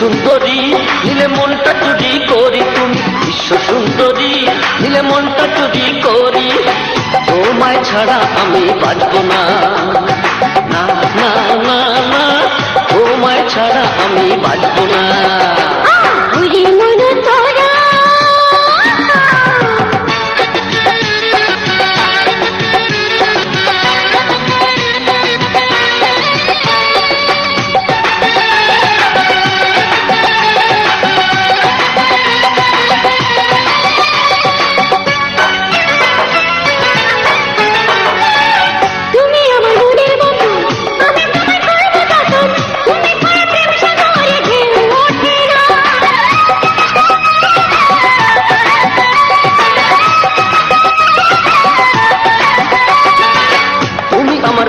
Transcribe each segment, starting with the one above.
সুন্দরী নিলে মনটা চুরি করি, তুমি বিশ্ব সুন্দরী নিলে মনটা চুরি করি। তোমায় ছাড়া আমি বাঁচব না, না না না না, তোমায় ছাড়া আমি বাঁচব না।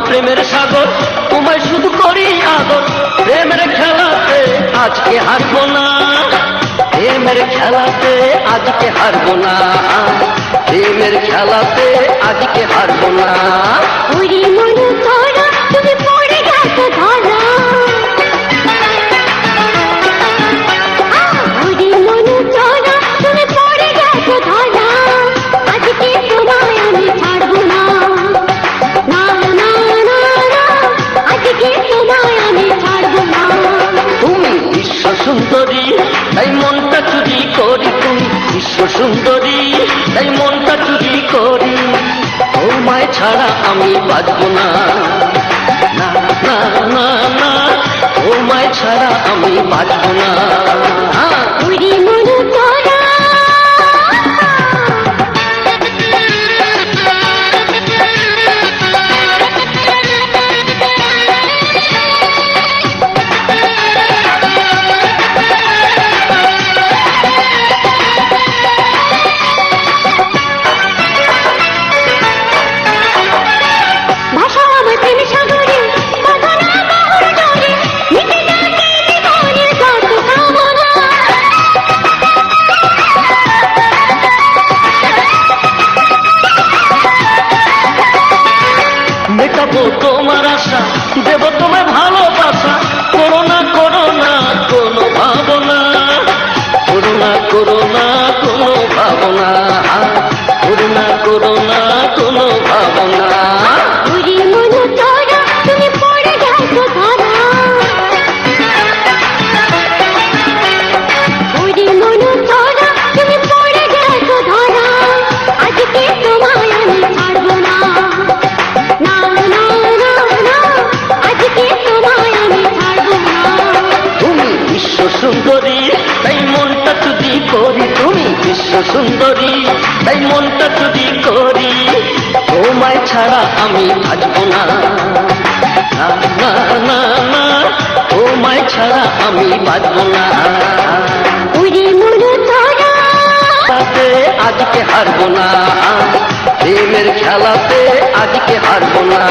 প্রেমের সাগর তোমায় শুধু করি আদর, প্রেমের খেলাতে আজকে হারবো না, প্রেমের খেলাতে আজকে হারবো না, প্রেমের খেলাতে আজকে হারবো না। সুন্দরী তাই মনটা চুরি করি, তুমি বিশ্ব সুন্দরী তাই মনটা চুরি করি। তোমায় ছাড়া আমি বাঁচব না, না না না না, তোমায় ছাড়া আমি বাঁচব না। মেটাবো তোমার আশা, দেব তোমায় ভালোবাসা, করো না করো না কোনো ভাবনা, করো না করো না কোনো ভাবনা, করো না করো না কোনো ভাবনা। সুন্দরী তাই মনটা চুরি করি, তুমি বিশ্ব সুন্দরী তাই মনটা চুরি করি। তোমায় ছাড়া আমি বাঁচব না, না না না না, তোমায় ছাড়া আমি বাঁচব না। তাতে আজকে হারবো না, প্রেমের খেলাতে আজকে হারবো না।